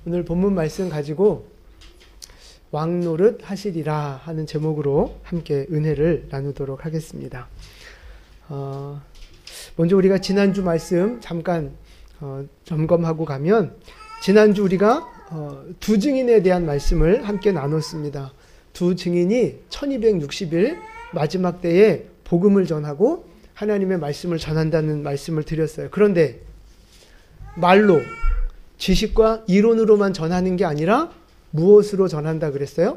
오늘 본문 말씀 가지고 왕노릇 하시리라 하는 제목으로 함께 은혜를 나누도록 하겠습니다. 먼저 우리가 지난주 말씀 잠깐 점검하고 가면, 지난주 우리가 두 증인에 대한 말씀을 함께 나눴습니다. 두 증인이 1260일 마지막 때에 복음을 전하고 하나님의 말씀을 전한다는 말씀을 드렸어요. 그런데 말로, 지식과 이론으로만 전하는 게 아니라 무엇으로 전한다 그랬어요?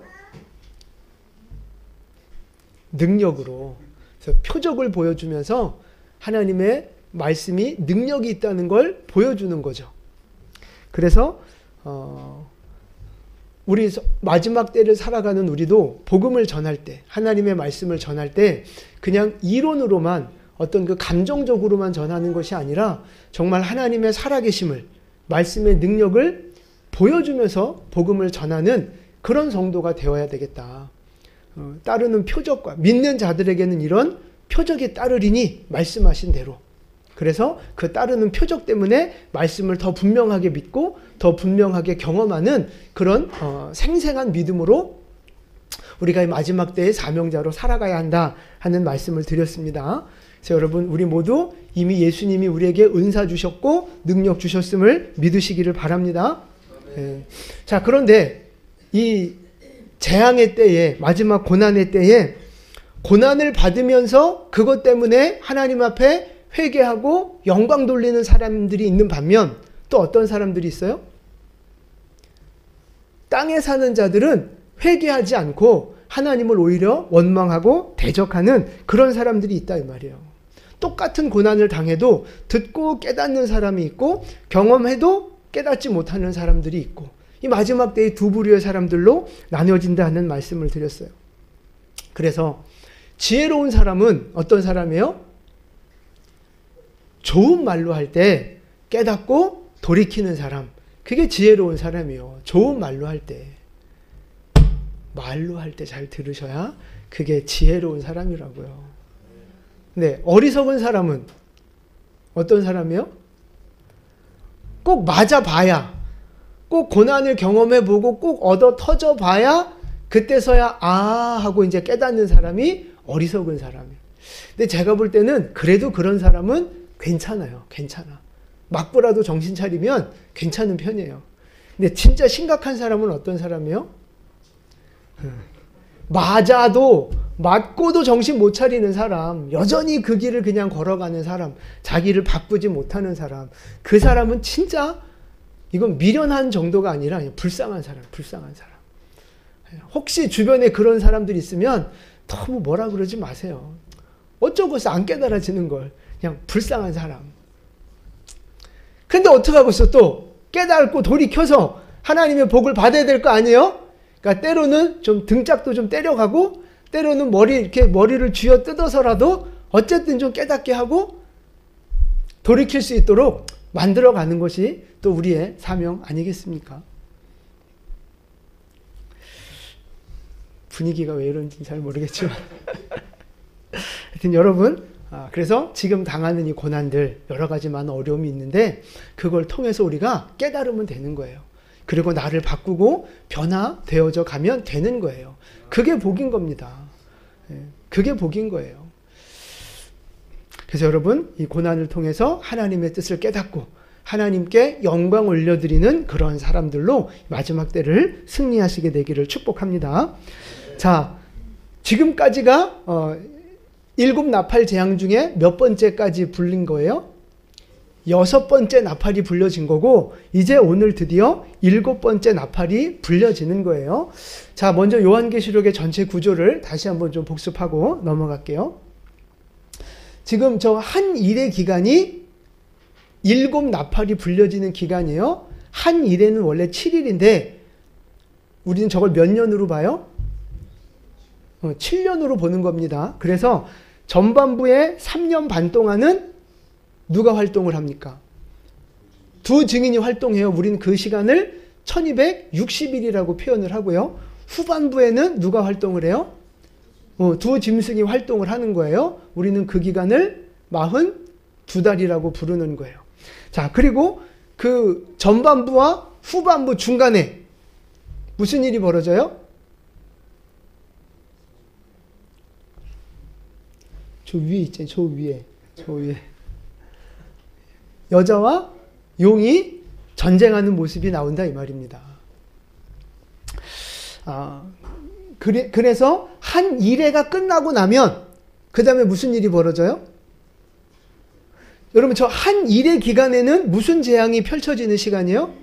능력으로. 그래서 표적을 보여주면서 하나님의 말씀이 능력이 있다는 걸 보여주는 거죠. 그래서 우리 마지막 때를 살아가는 우리도 복음을 전할 때, 하나님의 말씀을 전할 때 그냥 이론으로만, 어떤 그 감정적으로만 전하는 것이 아니라 정말 하나님의 살아계심을, 말씀의 능력을 보여주면서 복음을 전하는 그런 성도가 되어야 되겠다. 따르는 표적과, 믿는 자들에게는 이런 표적이 따르리니 말씀하신 대로. 그래서 그 따르는 표적 때문에 말씀을 더 분명하게 믿고 더 분명하게 경험하는 그런 생생한 믿음으로 우리가 이 마지막 때의 사명자로 살아가야 한다 하는 말씀을 드렸습니다. 그래서 여러분, 우리 모두 이미 예수님이 우리에게 은사 주셨고 능력 주셨음을 믿으시기를 바랍니다. 네. 자, 그런데 이 재앙의 때에, 마지막 고난의 때에 고난을 받으면서 그것 때문에 하나님 앞에 회개하고 영광 돌리는 사람들이 있는 반면, 또 어떤 사람들이 있어요? 땅에 사는 자들은 회개하지 않고 하나님을 오히려 원망하고 대적하는 그런 사람들이 있다 이 말이에요. 똑같은 고난을 당해도 듣고 깨닫는 사람이 있고 경험해도 깨닫지 못하는 사람들이 있고, 이 마지막 때의 두 부류의 사람들로 나뉘어진다 하는 말씀을 드렸어요. 그래서 지혜로운 사람은 어떤 사람이에요? 좋은 말로 할 때 깨닫고 돌이키는 사람, 그게 지혜로운 사람이에요. 좋은 말로 할 때, 말로 할 때 잘 들으셔야 그게 지혜로운 사람이라고요. 네, 어리석은 사람은 어떤 사람이에요? 꼭 맞아봐야, 꼭 고난을 경험해보고 꼭 얻어 터져봐야 그때서야 아 하고 이제 깨닫는 사람이 어리석은 사람이에요. 근데 제가 볼 때는 그래도 그런 사람은 괜찮아요. 괜찮아. 맞고라도 정신 차리면 괜찮은 편이에요. 근데 진짜 심각한 사람은 어떤 사람이에요? 맞고도 정신 못 차리는 사람, 여전히 그 길을 그냥 걸어가는 사람, 자기를 바꾸지 못하는 사람, 그 사람은 진짜 이건 미련한 정도가 아니라 그냥 불쌍한 사람, 불쌍한 사람. 혹시 주변에 그런 사람들이 있으면 너무 뭐라 그러지 마세요. 어쩌고서 안 깨달아지는 걸. 그냥 불쌍한 사람. 근데 어떡하고 있어? 또 깨달고 돌이켜서 하나님의 복을 받아야 될 거 아니에요? 그러니까 때로는 좀 등짝도 좀 때려가고, 때로는 머리를 쥐어 뜯어서라도 어쨌든 좀 깨닫게 하고 돌이킬 수 있도록 만들어가는 것이 또 우리의 사명 아니겠습니까? 분위기가 왜 이런지 잘 모르겠지만 하여튼 여러분, 그래서 지금 당하는 이 고난들, 여러 가지 많은 어려움이 있는데 그걸 통해서 우리가 깨달으면 되는 거예요. 그리고 나를 바꾸고 변화되어져 가면 되는 거예요. 그게 복인 겁니다. 그게 복인 거예요. 그래서 여러분, 이 고난을 통해서 하나님의 뜻을 깨닫고 하나님께 영광 올려드리는 그런 사람들로 마지막 때를 승리하시게 되기를 축복합니다. 자, 지금까지가 7 나팔 재앙 중에 몇 번째까지 불린 거예요? 6번째 나팔이 불려진 거고, 이제 오늘 드디어 7번째 나팔이 불려지는 거예요. 자, 먼저 요한계시록의 전체 구조를 다시 한번 좀 복습하고 넘어갈게요. 지금 저 한 일의 기간이 7 나팔이 불려지는 기간이에요. 한 일에는 원래 7일인데 우리는 저걸 몇 년으로 봐요? 7년으로 보는 겁니다. 그래서 전반부의 3년 반 동안은 누가 활동을 합니까? 두 증인이 활동해요. 우리는 그 시간을 1260일이라고 표현을 하고요. 후반부에는 누가 활동을 해요? 두 짐승이 활동을 하는 거예요. 우리는 그 기간을 42달이라고 부르는 거예요. 자, 그리고 그 전반부와 후반부 중간에 무슨 일이 벌어져요? 저 위에 있잖아요. 저 위에. 여자와 용이 전쟁하는 모습이 나온다 이 말입니다. 그래서 한 일회가 끝나고 나면 그 다음에 무슨 일이 벌어져요? 여러분 저 한 일회 기간에는 무슨 재앙이 펼쳐지는 시간이에요?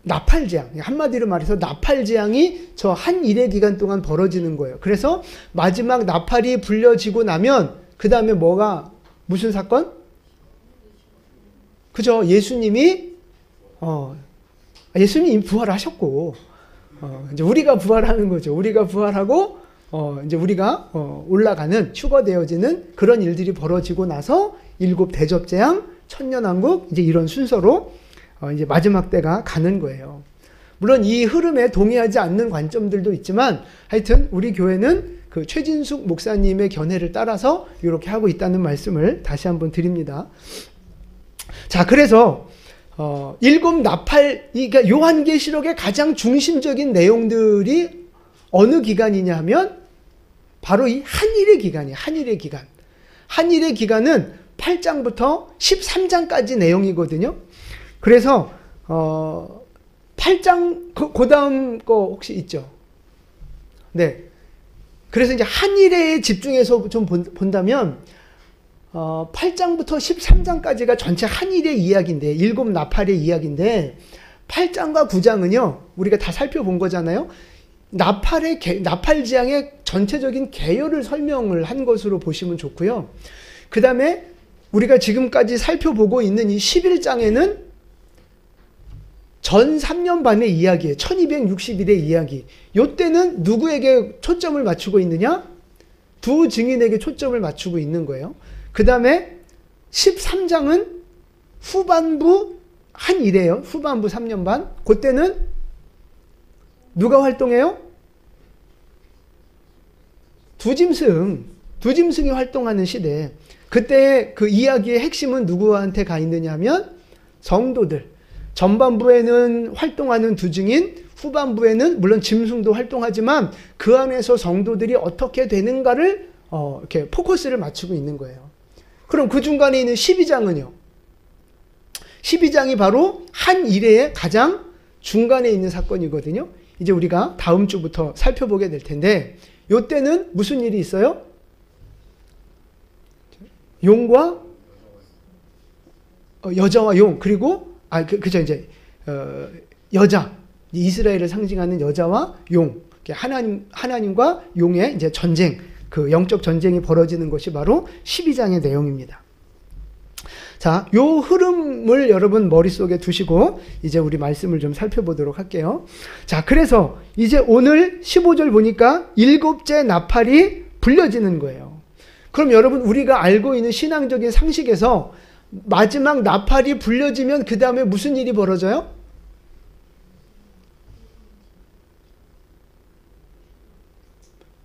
나팔재앙. 한마디로 말해서 나팔재앙이 저 한 일회 기간 동안 벌어지는 거예요. 그래서 마지막 나팔이 불려지고 나면 그 다음에 무슨 사건? 그죠? 예수님이 부활하셨고 이제 우리가 부활하는 거죠. 우리가 부활하고 이제 우리가 올라가는 휴거되어지는 그런 일들이 벌어지고 나서 일곱 대접재앙, 천년왕국 이제 이런 순서로 이제 마지막 때가 가는 거예요. 물론 이 흐름에 동의하지 않는 관점들도 있지만 하여튼 우리 교회는 그 최진숙 목사님의 견해를 따라서 이렇게 하고 있다는 말씀을 다시 한번 드립니다. 자, 그래서 일곱 나팔, 그러니까 요한계시록의 가장 중심적인 내용들이 어느 기간이냐 하면 바로 이 한일의 기간이에요. 한일의 기간. 한일의 기간은 8장부터 13장까지 내용이거든요. 그래서 8장 그 다음 거 혹시 있죠? 네. 그래서 이제 한일에 집중해서 좀 본다면 8장부터 13장까지가 전체 한일의 이야기인데 일곱 나팔의 이야기인데 8장과 9장은요. 우리가 다 살펴본 거잖아요. 나팔재앙의 전체적인 개요를 설명을 한 것으로 보시면 좋고요. 그 다음에 우리가 지금까지 살펴보고 있는 이 11장에는 전 3년 반의 이야기예요. 1260일의 이야기. 이때는 누구에게 초점을 맞추고 있느냐? 두 증인에게 초점을 맞추고 있는 거예요. 그 다음에 13장은 후반부 한 일이에요. 후반부 3년 반. 그때는 누가 활동해요? 두짐승이 활동하는 시대. 그때 그 이야기의 핵심은 누구한테 가 있느냐 하면 성도들. 전반부에는 활동하는 두 증인, 후반부에는 물론 짐승도 활동하지만 그 안에서 성도들이 어떻게 되는가를 이렇게 포커스를 맞추고 있는 거예요. 그럼 그 중간에 있는 12장은요. 12장이 바로 한 일회의 가장 중간에 있는 사건이거든요. 이제 우리가 다음 주부터 살펴보게 될 텐데 이때는 무슨 일이 있어요? 용과 여자와 용 그리고 그죠 이제 여자 이스라엘을 상징하는 여자와 용 하나님과 용의 이제 전쟁 그 영적 전쟁이 벌어지는 것이 바로 12장의 내용입니다. 자, 요 흐름을 여러분 머릿속에 두시고 이제 우리 말씀을 좀 살펴보도록 할게요. 자, 그래서 이제 오늘 15절 보니까 일곱째 나팔이 불려지는 거예요. 그럼 여러분 우리가 알고 있는 신앙적인 상식에서 마지막 나팔이 불려지면 그 다음에 무슨 일이 벌어져요?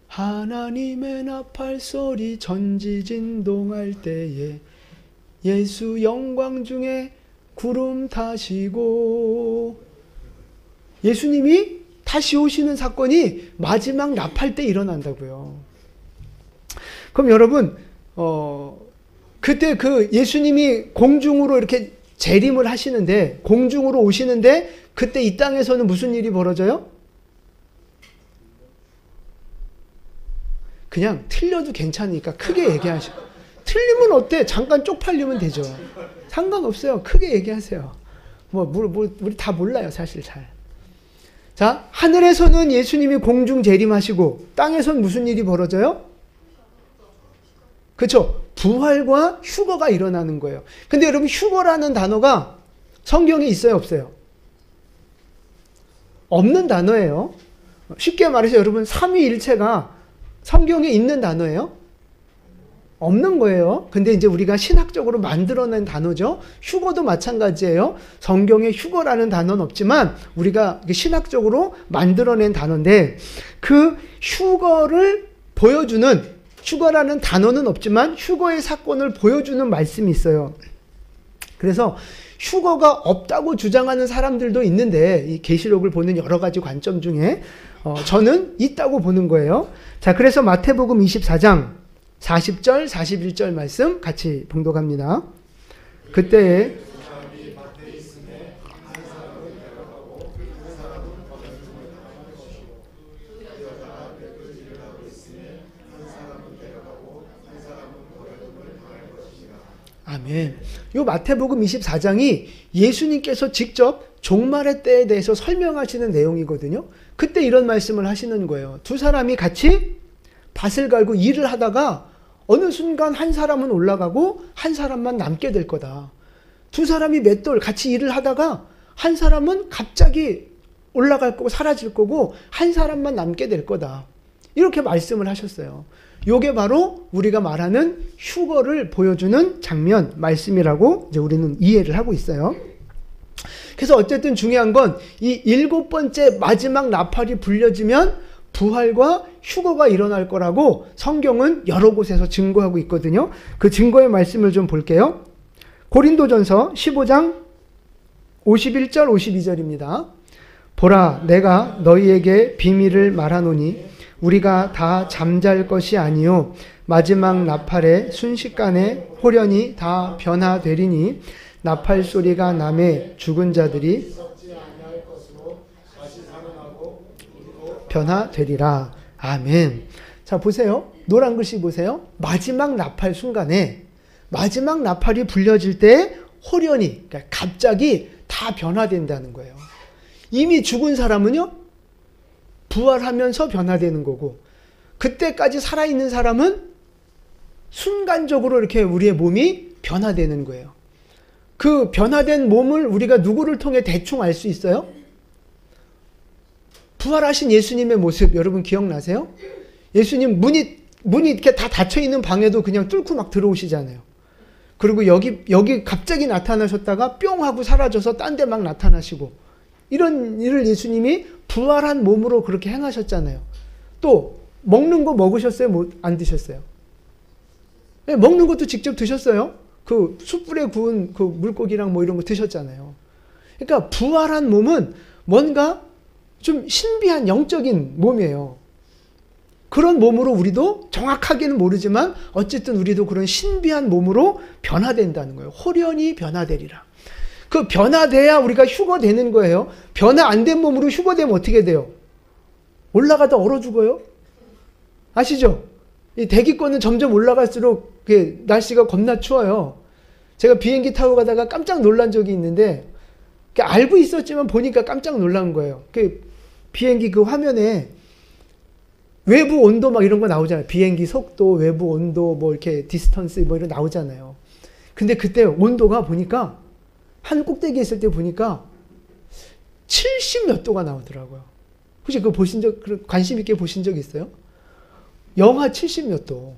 하나님의 나팔 소리 전지진동할 때에 예수 영광 중에 구름 타시고 예수님이 다시 오시는 사건이 마지막 나팔 때 일어난다고요. 그럼 여러분 그때 그 예수님이 공중으로 이렇게 재림을 하시는데 공중으로 오시는데 그때 이 땅에서는 무슨 일이 벌어져요? 그냥 틀려도 괜찮으니까 크게 얘기하시고 틀리면 어때? 잠깐 쪽팔리면 되죠. 상관없어요. 크게 얘기하세요. 우리 다 몰라요. 사실 잘. 자, 하늘에서는 예수님이 공중 재림하시고 땅에서는 무슨 일이 벌어져요? 그렇죠. 부활과 휴거가 일어나는 거예요. 근데 여러분 휴거라는 단어가 성경에 있어요? 없어요? 없는 단어예요. 쉽게 말해서 여러분 삼위일체가 성경에 있는 단어예요? 없는 거예요. 근데 이제 우리가 신학적으로 만들어낸 단어죠. 휴거도 마찬가지예요. 성경에 휴거라는 단어는 없지만 우리가 신학적으로 만들어낸 단어인데 그 휴거를 보여주는 휴거라는 단어는 없지만 휴거의 사건을 보여주는 말씀이 있어요. 그래서 휴거가 없다고 주장하는 사람들도 있는데 이 계시록을 보는 여러 가지 관점 중에 저는 있다고 보는 거예요. 자, 그래서 마태복음 24장 40절, 41절 말씀 같이 봉독합니다. 그때에 아멘. 요 마태복음 24장이 예수님께서 직접 종말의 때에 대해서 설명하시는 내용이거든요. 그때 이런 말씀을 하시는 거예요. 두 사람이 같이 밭을 갈고 일을 하다가 어느 순간 한 사람은 올라가고 한 사람만 남게 될 거다. 두 사람이 맷돌 같이 일을 하다가 한 사람은 갑자기 올라갈 거고 사라질 거고 한 사람만 남게 될 거다. 이렇게 말씀을 하셨어요. 요게 바로 우리가 말하는 휴거를 보여주는 장면, 말씀이라고 이제 우리는 이해를 하고 있어요. 그래서 어쨌든 중요한 건 이 7번째 마지막 나팔이 불려지면 부활과 휴거가 일어날 거라고 성경은 여러 곳에서 증거하고 있거든요. 그 증거의 말씀을 좀 볼게요. 고린도전서 15장 51절 52절입니다. 보라, 내가 너희에게 비밀을 말하노니 우리가 다 잠잘 것이 아니요 마지막 나팔에 순식간에 홀연히 다 변화되리니 나팔 소리가 나매 죽은 자들이 변화되리라. 아멘. 자, 보세요. 노란 글씨 보세요. 마지막 나팔 순간에 마지막 나팔이 불려질 때 홀연히, 그러니까 갑자기 다 변화된다는 거예요. 이미 죽은 사람은요, 부활하면서 변화되는 거고, 그때까지 살아있는 사람은 순간적으로 이렇게 우리의 몸이 변화되는 거예요. 그 변화된 몸을 우리가 누구를 통해 대충 알 수 있어요? 부활하신 예수님의 모습 여러분 기억나세요? 예수님 문이 이렇게 다 닫혀있는 방에도 그냥 뚫고 막 들어오시잖아요. 그리고 여기 갑자기 나타나셨다가 뿅 하고 사라져서 딴 데 막 나타나시고, 이런 일을 예수님이 부활한 몸으로 그렇게 행하셨잖아요. 또 먹는 거 먹으셨어요? 안 드셨어요? 네, 먹는 것도 직접 드셨어요? 그 숯불에 구운 그 물고기랑 뭐 이런 거 드셨잖아요. 그러니까 부활한 몸은 뭔가 좀 신비한 영적인 몸이에요. 그런 몸으로 우리도 정확하게는 모르지만 어쨌든 우리도 그런 신비한 몸으로 변화된다는 거예요. 홀연히 변화되리라. 그 변화돼야 우리가 휴거되는 거예요. 변화 안 된 몸으로 휴거되면 어떻게 돼요? 올라가다 얼어 죽어요. 아시죠? 이 대기권은 점점 올라갈수록 날씨가 겁나 추워요. 제가 비행기 타고 가다가 깜짝 놀란 적이 있는데, 알고 있었지만 보니까 깜짝 놀란 거예요. 비행기 그 화면에 외부 온도 막 이런 거 나오잖아요. 비행기 속도, 외부 온도, 뭐 이렇게 디스턴스 뭐 이런 거 나오잖아요. 근데 그때 온도가 보니까 한 꼭대기에 있을 때 보니까 70 몇 도가 나오더라고요. 혹시 그거 관심 있게 보신 적 있어요? 영하 70 몇 도.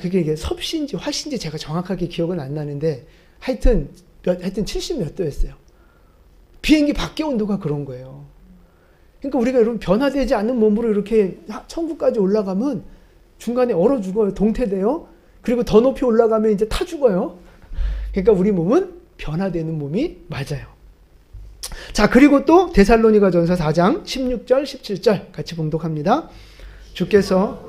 그게 이게 섭씨인지 화씨인지 제가 정확하게 기억은 안 나는데 하여튼 70 몇 도였어요. 비행기 밖의 온도가 그런 거예요. 그러니까 우리가 여러분 변화되지 않는 몸으로 이렇게 천국까지 올라가면 중간에 얼어 죽어요. 동태돼요. 그리고 더 높이 올라가면 이제 타 죽어요. 그러니까 우리 몸은 변화되는 몸이 맞아요. 자, 그리고 또 데살로니가전서 4장 16절 17절 같이 봉독합니다. 주께서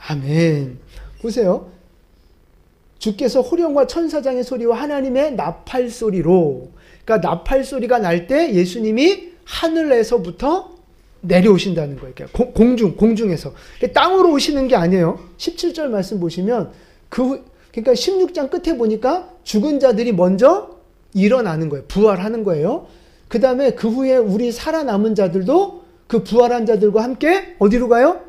아멘. 보세요. 주께서 호령과 천사장의 소리와 하나님의 나팔 소리로, 그러니까 나팔 소리가 날 때 예수님이 하늘에서부터 내려오신다는 거예요. 그러니까 공중에서. 땅으로 오시는 게 아니에요. 17절 말씀 보시면 그러니까 16장 끝에 보니까 죽은 자들이 먼저 일어나는 거예요. 부활하는 거예요. 그 다음에 그 후에 우리 살아남은 자들도 그 부활한 자들과 함께 어디로 가요?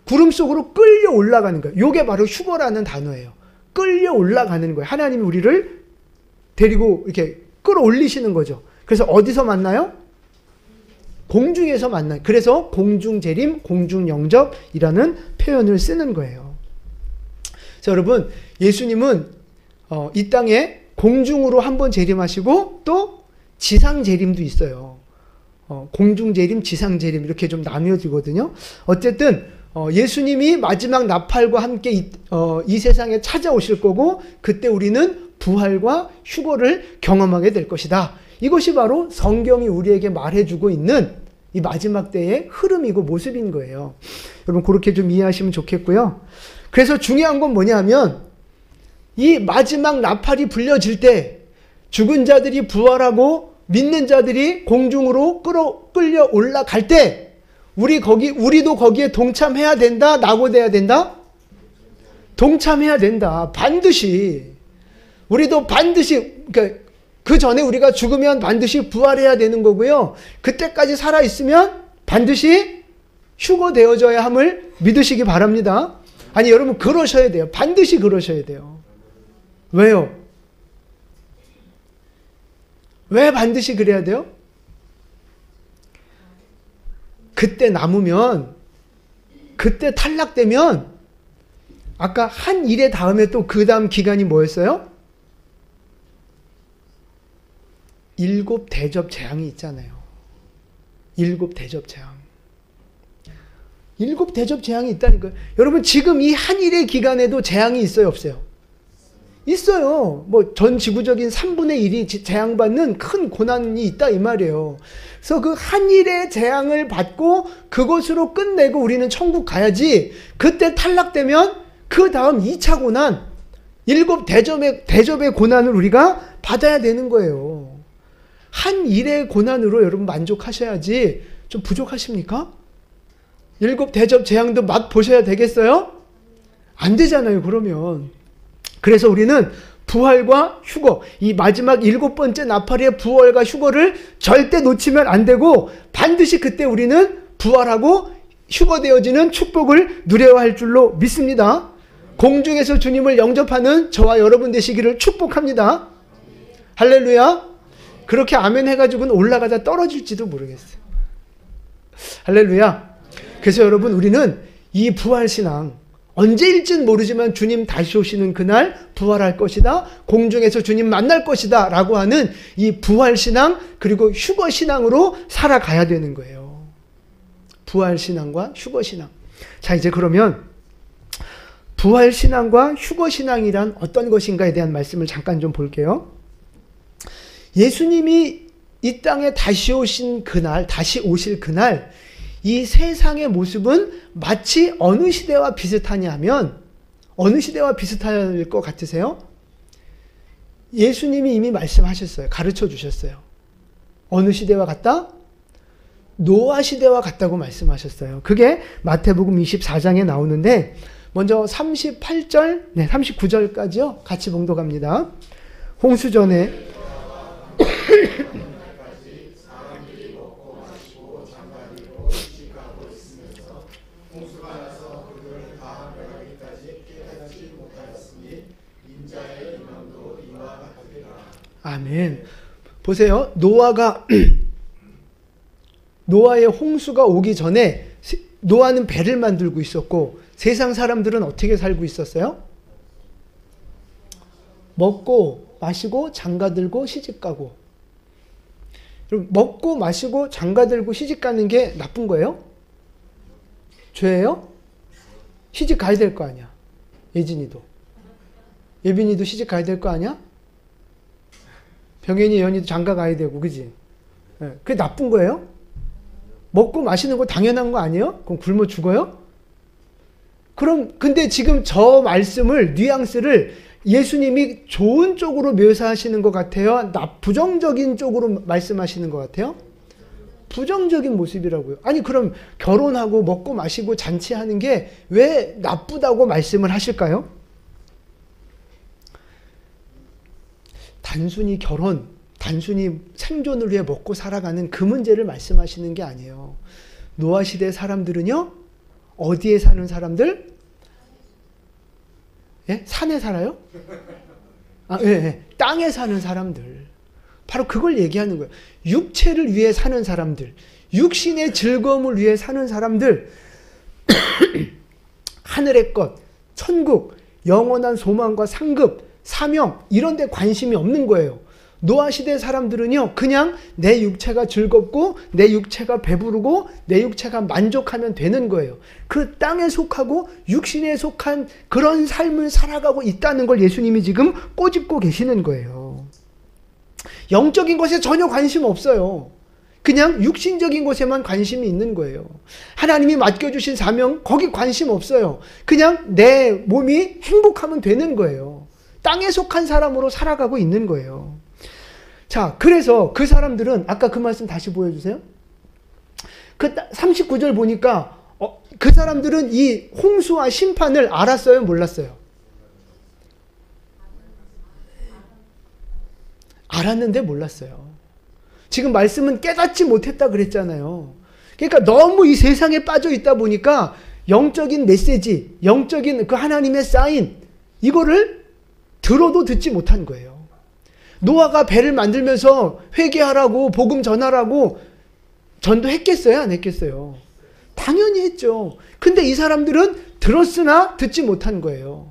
구름 속으로 끌려 올라가는 거예요. 이게 바로 휴거라는 단어예요. 끌려 올라가는 거예요. 하나님이 우리를 데리고 이렇게 끌어올리시는 거죠. 그래서 어디서 만나요? 공중에서 만난, 그래서 공중재림, 공중영접이라는 표현을 쓰는 거예요. 자, 여러분, 예수님은 이 땅에 공중으로 한번 재림하시고 또 지상재림도 있어요. 공중재림, 지상재림 이렇게 좀 나뉘어지거든요. 어쨌든 예수님이 마지막 나팔과 함께 이 세상에 찾아오실 거고, 그때 우리는 부활과 휴거를 경험하게 될 것이다. 이것이 바로 성경이 우리에게 말해주고 있는 이 마지막 때의 흐름이고 모습인 거예요. 여러분, 그렇게 좀 이해하시면 좋겠고요. 그래서 중요한 건 뭐냐면, 이 마지막 나팔이 불려질 때 죽은 자들이 부활하고 믿는 자들이 공중으로 끌려 올라갈 때 우리도 거기에 동참해야 된다, 낙오돼야 된다? 동참해야 된다. 반드시. 우리도 반드시, 그러니까 그 전에 우리가 죽으면 반드시 부활해야 되는 거고요. 그때까지 살아있으면 반드시 휴거되어져야 함을 믿으시기 바랍니다. 아니, 여러분, 그러셔야 돼요. 반드시 그러셔야 돼요. 왜요? 왜 반드시 그래야 돼요? 그때 남으면, 그때 탈락되면, 아까 한 일의 다음에 또 그 다음 기간이 뭐였어요? 7 대접 재앙이 있잖아요. 7 대접 재앙. 7 대접 재앙이 있다니까요. 여러분, 지금 이 한 일의 기간에도 재앙이 있어요, 없어요? 있어요. 뭐 전 지구적인 3분의 1이 재앙받는 큰 고난이 있다 이 말이에요. 그래서 그 한 일의 재앙을 받고 그것으로 끝내고 우리는 천국 가야지, 그때 탈락되면 그 다음 2차 고난, 7 대접의 고난을 우리가 받아야 되는 거예요. 한 일의 고난으로 여러분 만족하셔야지. 좀 부족하십니까? 7 대접 재앙도 맛 보셔야 되겠어요? 안 되잖아요, 그러면. 그래서 우리는 부활과 휴거, 이 마지막 7번째 나팔의 부활과 휴거를 절대 놓치면 안 되고, 반드시 그때 우리는 부활하고 휴거되어지는 축복을 누려야 할 줄로 믿습니다. 공중에서 주님을 영접하는 저와 여러분 되시기를 축복합니다. 할렐루야. 그렇게 아멘 해가지고는 올라가다 떨어질지도 모르겠어요. 할렐루야. 그래서 여러분, 우리는 이 부활신앙, 언제일지는 모르지만 주님 다시 오시는 그날 부활할 것이다, 공중에서 주님 만날 것이다 라고 하는 이 부활신앙, 그리고 휴거신앙으로 살아가야 되는 거예요. 부활신앙과 휴거신앙. 자, 이제 그러면 부활신앙과 휴거신앙이란 어떤 것인가에 대한 말씀을 잠깐 좀 볼게요. 예수님이 이 땅에 다시 오신 그날, 다시 오실 그날, 이 세상의 모습은 마치 어느 시대와 비슷하냐 하면, 어느 시대와 비슷할 것 같으세요? 예수님이 이미 말씀하셨어요. 가르쳐 주셨어요. 어느 시대와 같다? 노아 시대와 같다고 말씀하셨어요. 그게 마태복음 24장에 나오는데, 먼저 38절, 39절까지요. 같이 봉독합니다. 홍수전에 아멘. 보세요. 노아의 홍수가 오기 전에 노아는 배를 만들고 있었고, 세상 사람들은 어떻게 살고 있었어요? 먹고 마시고 장가들고 시집가고. 그럼 먹고 마시고 장가들고 시집가는 게 나쁜 거예요? 죄예요? 시집 가야 될 거 아니야. 예진이도. 예빈이도 시집 가야 될 거 아니야? 병현이, 연이도 장가 가야 되고, 그지? 네. 그게 나쁜 거예요? 먹고 마시는 거 당연한 거 아니에요? 그럼 굶어 죽어요? 그럼, 근데 지금 저 말씀을, 뉘앙스를 예수님이 좋은 쪽으로 묘사하시는 것 같아요? 부정적인 쪽으로 말씀하시는 것 같아요? 부정적인 모습이라고요. 아니, 그럼 결혼하고 먹고 마시고 잔치하는 게 왜 나쁘다고 말씀을 하실까요? 단순히 결혼, 단순히 생존을 위해 먹고 살아가는 그 문제를 말씀하시는 게 아니에요. 노아 시대 사람들은요, 어디에 사는 사람들? 예? 산에 살아요? 예. 땅에 사는 사람들. 바로 그걸 얘기하는 거예요. 육체를 위해 사는 사람들, 육신의 즐거움을 위해 사는 사람들, 하늘의 것, 천국, 영원한 소망과 상급, 사명 이런 데 관심이 없는 거예요. 노아 시대 사람들은요, 그냥 내 육체가 즐겁고 내 육체가 배부르고 내 육체가 만족하면 되는 거예요. 그 땅에 속하고 육신에 속한 그런 삶을 살아가고 있다는 걸 예수님이 지금 꼬집고 계시는 거예요. 영적인 것에 전혀 관심 없어요. 그냥 육신적인 것에만 관심이 있는 거예요. 하나님이 맡겨주신 사명, 거기 관심 없어요. 그냥 내 몸이 행복하면 되는 거예요. 땅에 속한 사람으로 살아가고 있는 거예요. 자, 그래서 그 사람들은, 아까 그 말씀 다시 보여주세요. 그 39절 보니까 그 사람들은 이 홍수와 심판을 알았어요, 몰랐어요? 알았는데 몰랐어요. 지금 말씀은 깨닫지 못했다 그랬잖아요. 그러니까 너무 이 세상에 빠져 있다 보니까 영적인 메시지, 영적인 그 하나님의 사인, 이거를 들어도 듣지 못한 거예요. 노아가 배를 만들면서 회개하라고 복음 전하라고 전도했겠어요? 안 했겠어요? 당연히 했죠. 근데 이 사람들은 들었으나 듣지 못한 거예요.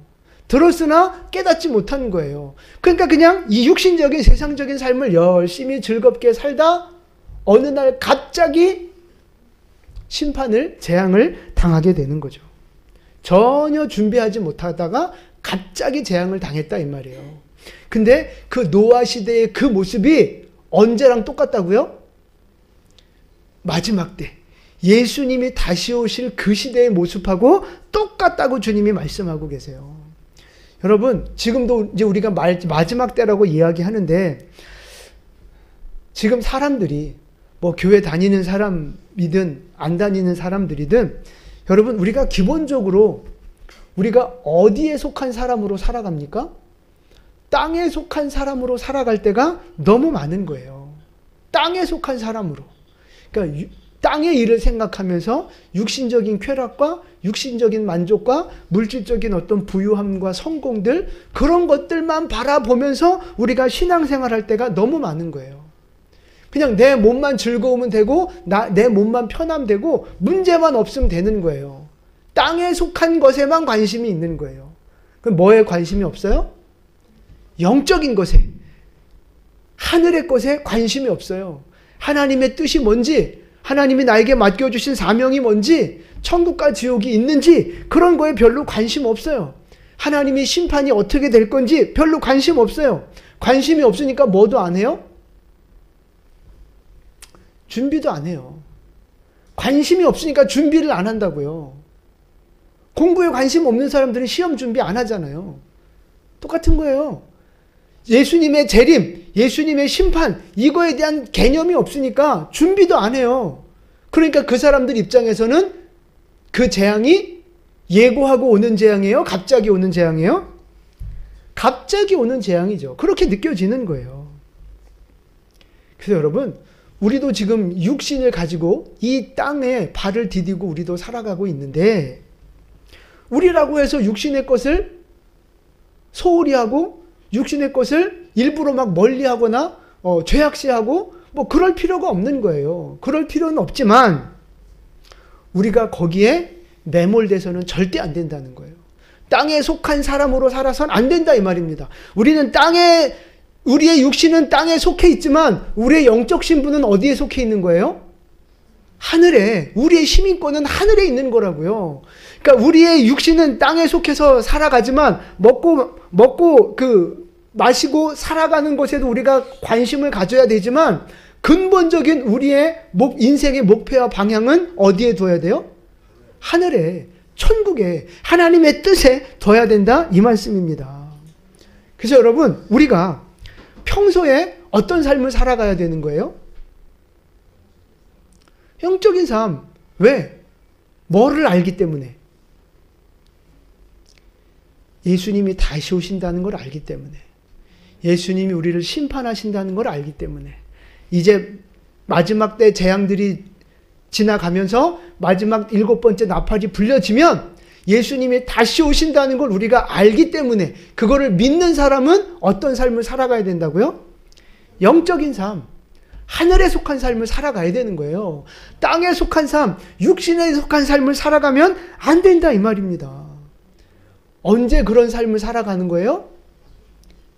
들었으나 깨닫지 못한 거예요. 그러니까 그냥 이 육신적인 세상적인 삶을 열심히 즐겁게 살다 어느 날 갑자기 심판을, 재앙을 당하게 되는 거죠. 전혀 준비하지 못하다가 갑자기 재앙을 당했다 이 말이에요. 근데 그 노아 시대의 그 모습이 언제랑 똑같다고요? 마지막 때 예수님이 다시 오실 그 시대의 모습하고 똑같다고 주님이 말씀하고 계세요. 여러분, 지금도 이제 우리가 마지막 때라고 이야기하는데, 지금 사람들이 뭐 교회 다니는 사람이든 안 다니는 사람들이든, 여러분, 우리가 기본적으로 우리가 어디에 속한 사람으로 살아갑니까? 땅에 속한 사람으로 살아갈 때가 너무 많은 거예요. 땅에 속한 사람으로. 그러니까 땅의 일을 생각하면서 육신적인 쾌락과 육신적인 만족과 물질적인 어떤 부유함과 성공들, 그런 것들만 바라보면서 우리가 신앙생활 할 때가 너무 많은 거예요. 그냥 내 몸만 즐거우면 되고 내 몸만 편하면 되고 문제만 없으면 되는 거예요. 땅에 속한 것에만 관심이 있는 거예요. 그럼 뭐에 관심이 없어요? 영적인 것에, 하늘의 것에 관심이 없어요. 하나님의 뜻이 뭔지, 하나님이 나에게 맡겨주신 사명이 뭔지, 천국과 지옥이 있는지 그런 거에 별로 관심 없어요. 하나님의 심판이 어떻게 될 건지 별로 관심 없어요. 관심이 없으니까 뭐도 안 해요? 준비도 안 해요. 관심이 없으니까 준비를 안 한다고요. 공부에 관심 없는 사람들은 시험 준비 안 하잖아요. 똑같은 거예요. 예수님의 재림, 예수님의 심판, 이거에 대한 개념이 없으니까 준비도 안 해요. 그러니까 그 사람들 입장에서는 그 재앙이 예고하고 오는 재앙이에요? 갑자기 오는 재앙이에요? 갑자기 오는 재앙이죠. 그렇게 느껴지는 거예요. 그래서 여러분, 우리도 지금 육신을 가지고 이 땅에 발을 디디고 우리도 살아가고 있는데, 우리라고 해서 육신의 것을 소홀히 하고 육신의 것을 일부러 막 멀리하거나 죄악시하고 뭐 그럴 필요가 없는 거예요. 그럴 필요는 없지만 우리가 거기에 매몰돼서는 절대 안 된다는 거예요. 땅에 속한 사람으로 살아선 안 된다 이 말입니다. 우리는 땅에, 우리의 육신은 땅에 속해 있지만 우리의 영적 신분은 어디에 속해 있는 거예요? 하늘에. 우리의 시민권은 하늘에 있는 거라고요. 그러니까 우리의 육신은 땅에 속해서 살아가지만 먹고 마시고 살아가는 것에도 우리가 관심을 가져야 되지만 근본적인 우리의 인생의 목표와 방향은 어디에 둬야 돼요? 하늘에, 천국에, 하나님의 뜻에 둬야 된다 이 말씀입니다. 그래서 여러분, 우리가 평소에 어떤 삶을 살아가야 되는 거예요? 영적인 삶. 왜? 뭐를 알기 때문에? 예수님이 다시 오신다는 걸 알기 때문에. 예수님이 우리를 심판하신다는 걸 알기 때문에. 이제 마지막 때 재앙들이 지나가면서 마지막 7번째 나팔이 불려지면 예수님이 다시 오신다는 걸 우리가 알기 때문에, 그거를 믿는 사람은 어떤 삶을 살아가야 된다고요? 영적인 삶. 하늘에 속한 삶을 살아가야 되는 거예요. 땅에 속한 삶, 육신에 속한 삶을 살아가면 안 된다 이 말입니다. 언제 그런 삶을 살아가는 거예요?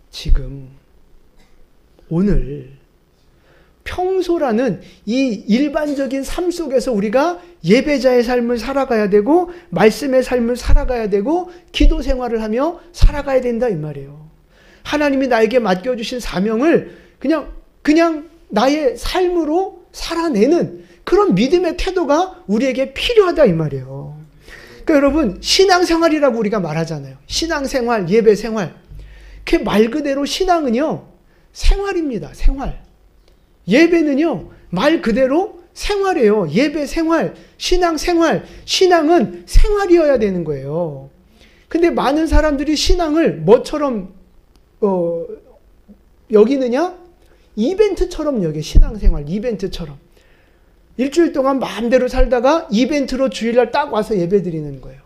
지금, 오늘. 평소라는 이 일반적인 삶 속에서 우리가 예배자의 삶을 살아가야 되고 말씀의 삶을 살아가야 되고 기도 생활을 하며 살아가야 된다 이 말이에요. 하나님이 나에게 맡겨주신 사명을 그냥 나의 삶으로 살아내는 그런 믿음의 태도가 우리에게 필요하다 이 말이에요. 그러니까 여러분, 신앙생활이라고 우리가 말하잖아요. 신앙생활, 예배생활. 그 말 그대로 신앙은요, 생활입니다. 생활. 예배는요, 말 그대로 생활이에요. 예배 생활, 신앙 생활. 신앙은 생활이어야 되는 거예요. 근데 많은 사람들이 신앙을 뭐처럼 여기느냐? 이벤트처럼 여겨. 신앙생활 이벤트처럼. 일주일 동안 마음대로 살다가 이벤트로 주일날 딱 와서 예배 드리는 거예요.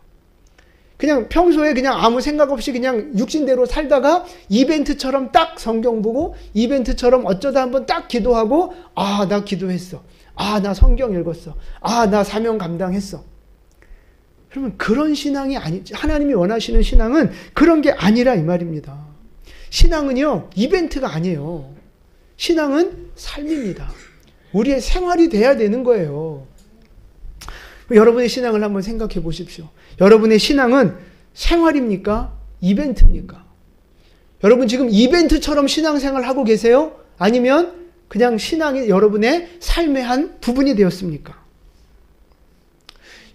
그냥 평소에 그냥 아무 생각 없이 그냥 육신대로 살다가 이벤트처럼 딱 성경 보고 이벤트처럼 어쩌다 한번 딱 기도하고, 아, 나 기도했어. 아, 나 성경 읽었어. 아, 나 사명 감당했어. 그러면 그런 신앙이 하나님이 원하시는 신앙은 그런 게 아니라 이 말입니다. 신앙은요, 이벤트가 아니에요. 신앙은 삶입니다. 우리의 생활이 돼야 되는 거예요. 여러분의 신앙을 한번 생각해 보십시오. 여러분의 신앙은 생활입니까? 이벤트입니까? 여러분 지금 이벤트처럼 신앙생활을 하고 계세요? 아니면 그냥 신앙이 여러분의 삶의 한 부분이 되었습니까?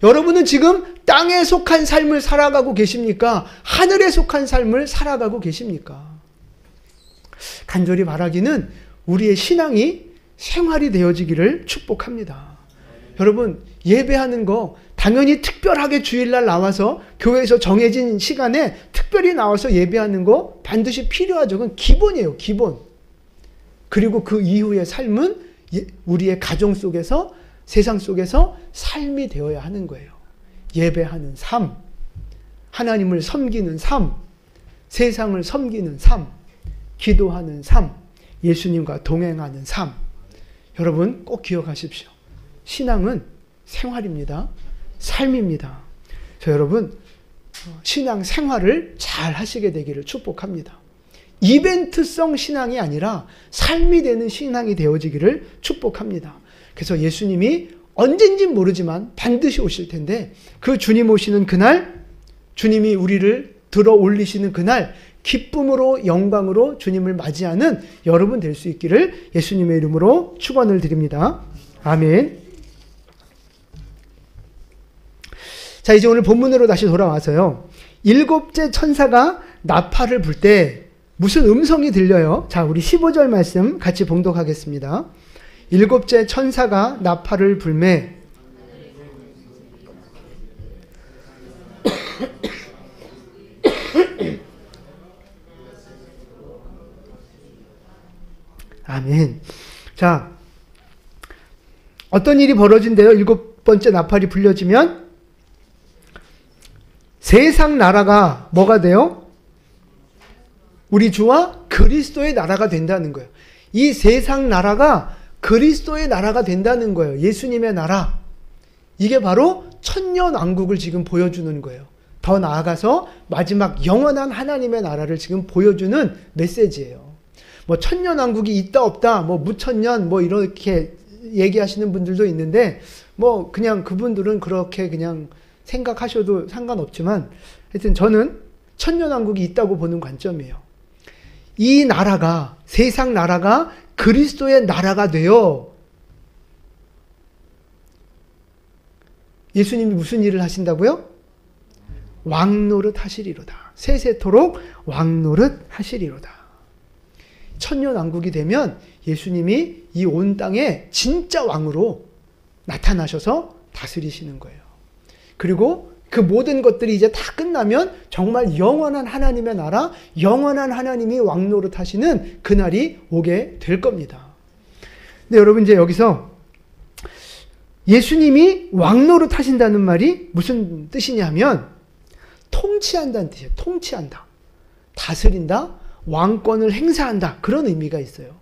여러분은 지금 땅에 속한 삶을 살아가고 계십니까? 하늘에 속한 삶을 살아가고 계십니까? 간절히 바라기는 우리의 신앙이 생활이 되어지기를 축복합니다. 여러분, 예배하는 거 당연히 특별하게 주일날 나와서 교회에서 정해진 시간에 특별히 나와서 예배하는 거 반드시 필요하죠. 그건 기본이에요. 기본. 그리고 그 이후의 삶은 우리의 가정 속에서, 세상 속에서 삶이 되어야 하는 거예요. 예배하는 삶, 하나님을 섬기는 삶, 세상을 섬기는 삶, 기도하는 삶, 예수님과 동행하는 삶. 여러분 꼭 기억하십시오. 신앙은 생활입니다. 삶입니다. 저 여러분, 신앙 생활을 잘 하시게 되기를 축복합니다. 이벤트성 신앙이 아니라 삶이 되는 신앙이 되어지기를 축복합니다. 그래서 예수님이 언젠진 모르지만 반드시 오실 텐데, 그 주님 오시는 그날, 주님이 우리를 들어 올리시는 그날, 기쁨으로 영광으로 주님을 맞이하는 여러분 될 수 있기를 예수님의 이름으로 축원을 드립니다. 아멘. 자, 이제 오늘 본문으로 다시 돌아와서요. 일곱째 천사가 나팔을 불 때 무슨 음성이 들려요? 자, 우리 15절 말씀 같이 봉독하겠습니다. 일곱째 천사가 나팔을 불매 아멘. 자, 어떤 일이 벌어진대요? 일곱 번째 나팔이 불려지면 세상 나라가 뭐가 돼요? 우리 주와 그리스도의 나라가 된다는 거예요. 이 세상 나라가 그리스도의 나라가 된다는 거예요. 예수님의 나라. 이게 바로 천년왕국을 지금 보여주는 거예요. 더 나아가서 마지막 영원한 하나님의 나라를 지금 보여주는 메시지예요. 뭐 천년왕국이 있다 없다, 뭐 무천년, 뭐 이렇게 얘기하시는 분들도 있는데, 뭐 그냥 그분들은 그렇게 그냥 생각하셔도 상관없지만, 하여튼 저는 천년왕국이 있다고 보는 관점이에요. 이 나라가, 세상 나라가 그리스도의 나라가 되어 예수님이 무슨 일을 하신다고요? 왕노릇 하시리로다. 세세토록 왕노릇 하시리로다. 천년왕국이 되면 예수님이 이 온 땅에 진짜 왕으로 나타나셔서 다스리시는 거예요. 그리고 그 모든 것들이 이제 다 끝나면 정말 영원한 하나님의 나라, 영원한 하나님이 왕노릇 하시는 그날이 오게 될 겁니다. 근데 여러분, 이제 여기서 예수님이 왕노릇 하신다는 말이 무슨 뜻이냐면 통치한다는 뜻이에요. 통치한다. 다스린다. 왕권을 행사한다. 그런 의미가 있어요.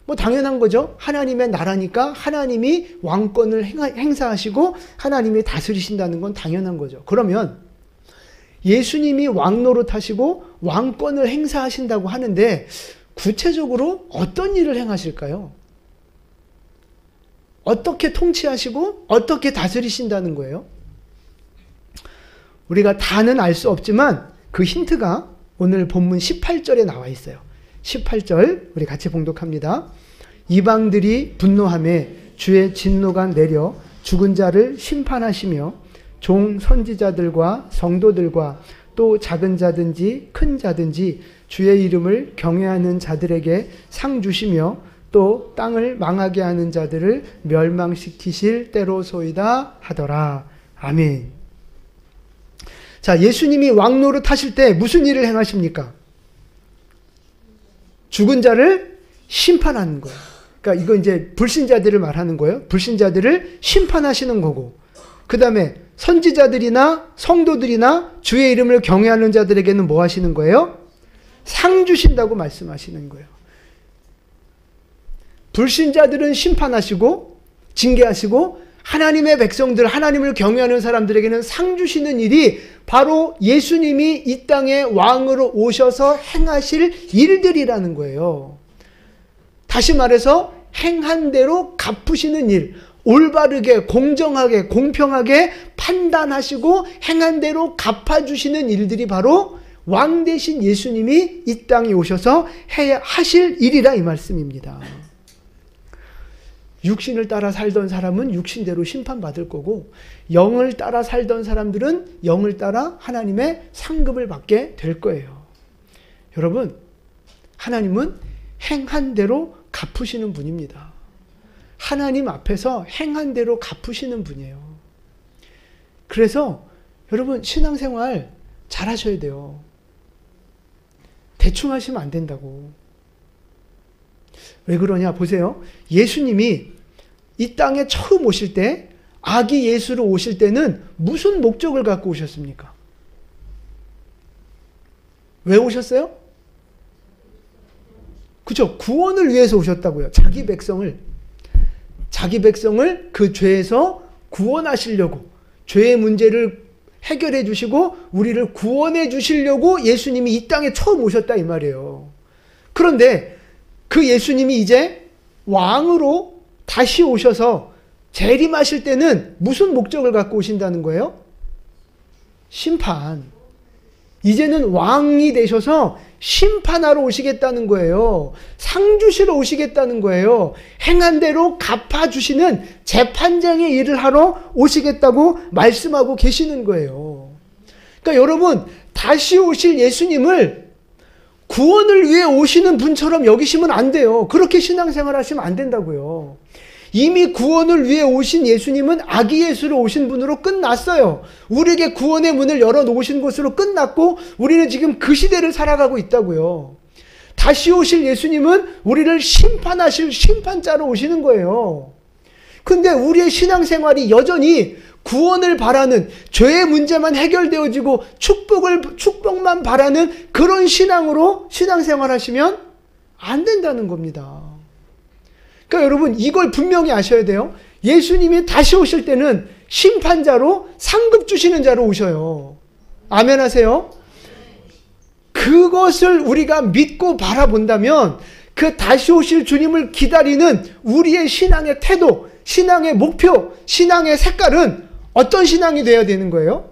뭐 당연한 거죠. 하나님의 나라니까 하나님이 왕권을 행사하시고 하나님이 다스리신다는 건 당연한 거죠. 그러면 예수님이 왕 노릇하시고 왕권을 행사하신다고 하는데 구체적으로 어떤 일을 행하실까요? 어떻게 통치하시고 어떻게 다스리신다는 거예요? 우리가 다는 알 수 없지만 그 힌트가 오늘 본문 18절에 나와 있어요. 18절 우리 같이 봉독합니다. 이방들이 분노하며 주의 진노가 내려 죽은 자를 심판하시며 종 선지자들과 성도들과 또 작은 자든지 큰 자든지 주의 이름을 경외하는 자들에게 상 주시며 또 땅을 망하게 하는 자들을 멸망시키실 때로소이다 하더라. 아멘. 자, 예수님이 왕 노릇하실 때 무슨 일을 행하십니까? 죽은 자를 심판하는 거예요. 그러니까 이거 이제 불신자들을 말하는 거예요. 불신자들을 심판하시는 거고, 그 다음에 선지자들이나 성도들이나 주의 이름을 경외하는 자들에게는 뭐 하시는 거예요? 상 주신다고 말씀하시는 거예요. 불신자들은 심판하시고 징계하시고 하나님의 백성들, 하나님을 경외하는 사람들에게는 상 주시는 일이 바로 예수님이 이 땅에 왕으로 오셔서 행하실 일들이라는 거예요. 다시 말해서 행한 대로 갚으시는 일, 올바르게 공정하게 공평하게 판단하시고 행한 대로 갚아주시는 일들이 바로 왕 대신 예수님이 이 땅에 오셔서 하실 일이라 이 말씀입니다. 육신을 따라 살던 사람은 육신대로 심판받을 거고, 영을 따라 살던 사람들은 영을 따라 하나님의 상급을 받게 될 거예요. 여러분, 하나님은 행한 대로 갚으시는 분입니다. 하나님 앞에서 행한 대로 갚으시는 분이에요. 그래서 여러분, 신앙생활 잘 하셔야 돼요. 대충 하시면 안 된다고. 왜 그러냐 보세요. 예수님이 이 땅에 처음 오실 때, 아기 예수로 오실 때는 무슨 목적을 갖고 오셨습니까? 왜 오셨어요? 그죠? 구원을 위해서 오셨다고요. 자기 백성을 그 죄에서 구원하시려고, 죄의 문제를 해결해 주시고 우리를 구원해 주시려고 예수님이 이 땅에 처음 오셨다 이 말이에요. 그런데 그 예수님이 이제 왕으로 다시 오셔서 재림하실 때는 무슨 목적을 갖고 오신다는 거예요? 심판. 이제는 왕이 되셔서 심판하러 오시겠다는 거예요. 상 주시러 오시겠다는 거예요. 행한 대로 갚아주시는 재판장의 일을 하러 오시겠다고 말씀하고 계시는 거예요. 그러니까 여러분, 다시 오실 예수님을 구원을 위해 오시는 분처럼 여기시면 안 돼요. 그렇게 신앙생활 하시면 안 된다고요. 이미 구원을 위해 오신 예수님은 아기 예수로 오신 분으로 끝났어요. 우리에게 구원의 문을 열어놓으신 것으로 끝났고 우리는 지금 그 시대를 살아가고 있다고요. 다시 오실 예수님은 우리를 심판하실 심판자로 오시는 거예요. 근데 우리의 신앙생활이 여전히 구원을 바라는, 죄의 문제만 해결되어지고 축복만 바라는 그런 신앙으로 신앙생활 하시면 안 된다는 겁니다. 그러니까 여러분, 이걸 분명히 아셔야 돼요. 예수님이 다시 오실 때는 심판자로 상급 주시는 자로 오셔요. 아멘 하세요? 그것을 우리가 믿고 바라본다면 그 다시 오실 주님을 기다리는 우리의 신앙의 태도, 신앙의 목표, 신앙의 색깔은 어떤 신앙이 되어야 되는 거예요?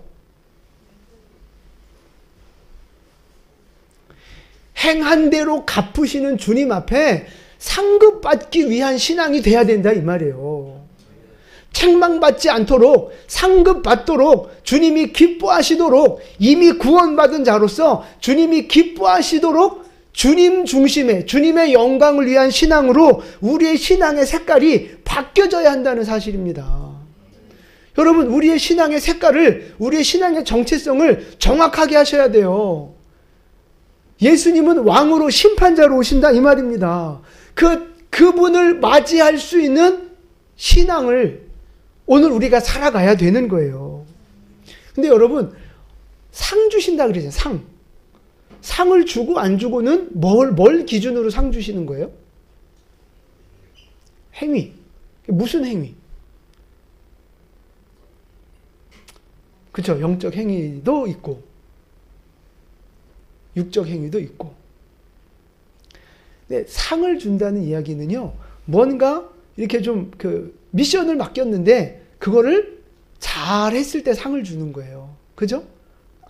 행한 대로 갚으시는 주님 앞에 상급받기 위한 신앙이 돼야 된다 이 말이에요. 책망받지 않도록, 상급받도록, 주님이 기뻐하시도록, 이미 구원받은 자로서 주님이 기뻐하시도록 주님 중심의, 주님의 영광을 위한 신앙으로 우리의 신앙의 색깔이 바뀌어져야 한다는 사실입니다. 여러분, 우리의 신앙의 색깔을, 우리의 신앙의 정체성을 정확하게 하셔야 돼요. 예수님은 왕으로 심판자로 오신다 이 말입니다. 그분을 맞이할 수 있는 신앙을 오늘 우리가 살아가야 되는 거예요. 근데 여러분, 상 주신다 그러잖아요. 상을 주고 안 주고는 뭘 기준으로 상 주시는 거예요? 행위. 무슨 행위? 그렇죠. 영적 행위도 있고 육적 행위도 있고. 네, 상을 준다는 이야기는요. 뭔가 이렇게 좀 미션을 맡겼는데 그거를 잘 했을 때 상을 주는 거예요. 그죠?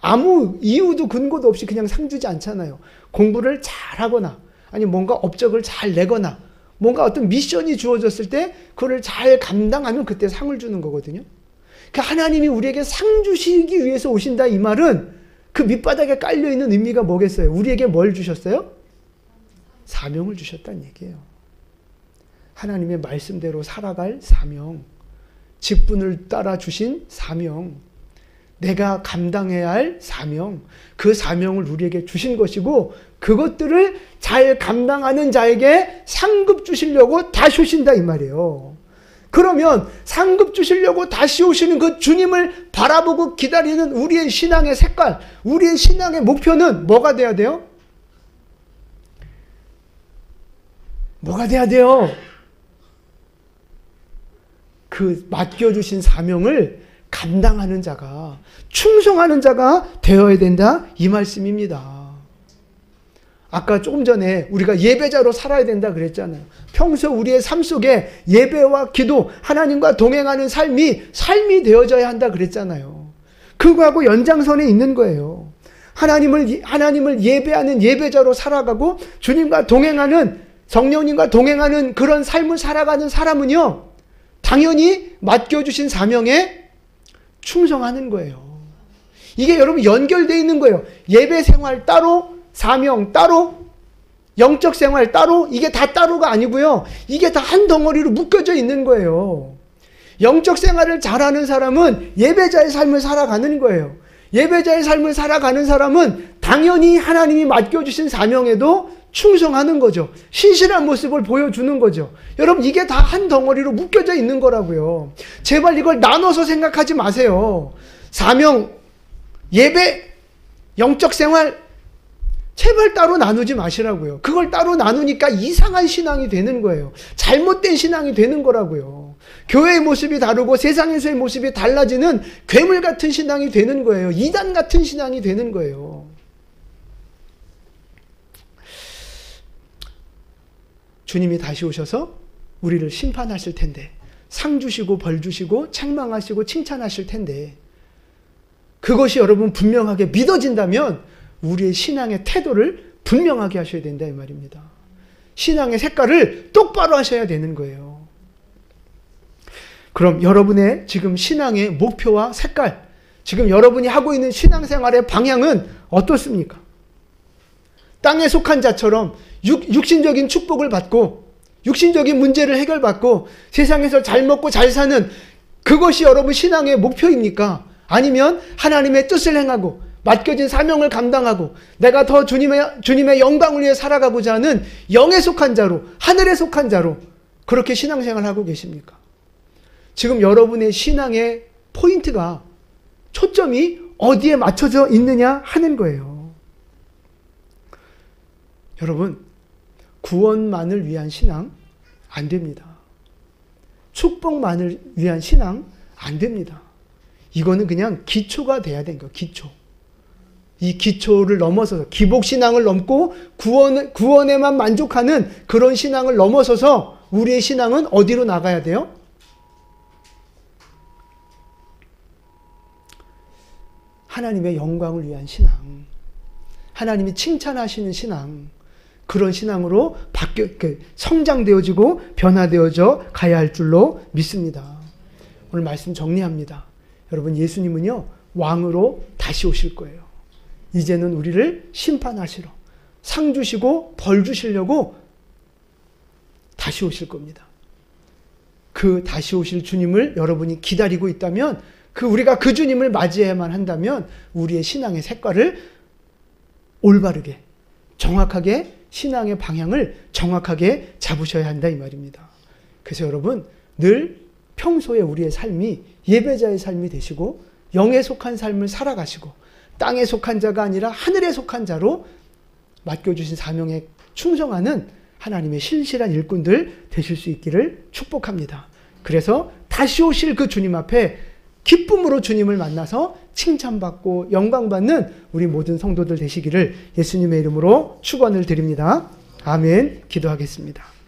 아무 이유도 근거도 없이 그냥 상 주지 않잖아요. 공부를 잘 하거나 아니 뭔가 업적을 잘 내거나 뭔가 어떤 미션이 주어졌을 때 그걸 잘 감당하면 그때 상을 주는 거거든요. 그러니까 하나님이 우리에게 상 주시기 위해서 오신다 이 말은 그 밑바닥에 깔려있는 의미가 뭐겠어요? 우리에게 뭘 주셨어요? 사명을 주셨다는 얘기예요. 하나님의 말씀대로 살아갈 사명, 직분을 따라 주신 사명, 내가 감당해야 할 사명, 그 사명을 우리에게 주신 것이고 그것들을 잘 감당하는 자에게 상급 주시려고 다시 오신다 이 말이에요. 그러면 상급 주시려고 다시 오시는 그 주님을 바라보고 기다리는 우리의 신앙의 색깔, 우리의 신앙의 목표는 뭐가 돼야 돼요? 뭐가 돼야 돼요? 그 맡겨주신 사명을 감당하는 자가, 충성하는 자가 되어야 된다 이 말씀입니다. 아까 조금 전에 우리가 예배자로 살아야 된다 그랬잖아요. 평소 우리의 삶 속에 예배와 기도, 하나님과 동행하는 삶이 되어져야 한다 그랬잖아요. 그거하고 연장선에 있는 거예요. 하나님을 예배하는 예배자로 살아가고 주님과 동행하는, 성령님과 동행하는 그런 삶을 살아가는 사람은요, 당연히 맡겨주신 사명에 충성하는 거예요. 이게 여러분 연결되어 있는 거예요. 예배 생활 따로, 사명 따로, 영적 생활 따로, 이게 다 따로가 아니고요. 이게 다 한 덩어리로 묶여져 있는 거예요. 영적 생활을 잘하는 사람은 예배자의 삶을 살아가는 거예요. 예배자의 삶을 살아가는 사람은 당연히 하나님이 맡겨주신 사명에도 충성하는 거죠. 신실한 모습을 보여주는 거죠. 여러분 이게 다 한 덩어리로 묶여져 있는 거라고요. 제발 이걸 나눠서 생각하지 마세요. 사명, 예배, 영적 생활 제발 따로 나누지 마시라고요. 그걸 따로 나누니까 이상한 신앙이 되는 거예요. 잘못된 신앙이 되는 거라고요. 교회의 모습이 다르고 세상에서의 모습이 달라지는 괴물 같은 신앙이 되는 거예요. 이단 같은 신앙이 되는 거예요. 주님이 다시 오셔서 우리를 심판하실 텐데, 상 주시고 벌 주시고 책망하시고 칭찬하실 텐데, 그것이 여러분 분명하게 믿어진다면 우리의 신앙의 태도를 분명하게 하셔야 된다 이 말입니다. 신앙의 색깔을 똑바로 하셔야 되는 거예요. 그럼 여러분의 지금 신앙의 목표와 색깔, 지금 여러분이 하고 있는 신앙생활의 방향은 어떻습니까? 땅에 속한 자처럼 육신적인 축복을 받고 육신적인 문제를 해결받고 세상에서 잘 먹고 잘 사는 그것이 여러분 신앙의 목표입니까? 아니면 하나님의 뜻을 행하고 맡겨진 사명을 감당하고 내가 더 주님의 영광을 위해 살아가고자 하는 영에 속한 자로, 하늘에 속한 자로 그렇게 신앙생활을 하고 계십니까? 지금 여러분의 신앙의 포인트가, 초점이 어디에 맞춰져 있느냐 하는 거예요. 여러분, 구원만을 위한 신앙 안 됩니다. 축복만을 위한 신앙 안 됩니다. 이거는 그냥 기초가 돼야 되는 거예요. 기초. 이 기초를 넘어서서 기복신앙을 넘고 구원에만 만족하는 그런 신앙을 넘어서서 우리의 신앙은 어디로 나가야 돼요? 하나님의 영광을 위한 신앙, 하나님이 칭찬하시는 신앙, 그런 신앙으로 성장되어지고 변화되어져 가야 할 줄로 믿습니다. 오늘 말씀 정리합니다. 여러분, 예수님은요, 왕으로 다시 오실 거예요. 이제는 우리를 심판하시러, 상 주시고 벌 주시려고 다시 오실 겁니다. 그 다시 오실 주님을 여러분이 기다리고 있다면, 우리가 그 주님을 맞이해야만 한다면 우리의 신앙의 색깔을 올바르게, 정확하게, 신앙의 방향을 정확하게 잡으셔야 한다 이 말입니다. 그래서 여러분, 늘 평소에 우리의 삶이 예배자의 삶이 되시고 영에 속한 삶을 살아가시고 땅에 속한 자가 아니라 하늘에 속한 자로 맡겨주신 사명에 충성하는 하나님의 신실한 일꾼들 되실 수 있기를 축복합니다. 그래서 다시 오실 그 주님 앞에 기쁨으로 주님을 만나서 칭찬받고 영광받는 우리 모든 성도들 되시기를 예수님의 이름으로 축원을 드립니다. 아멘. 기도하겠습니다.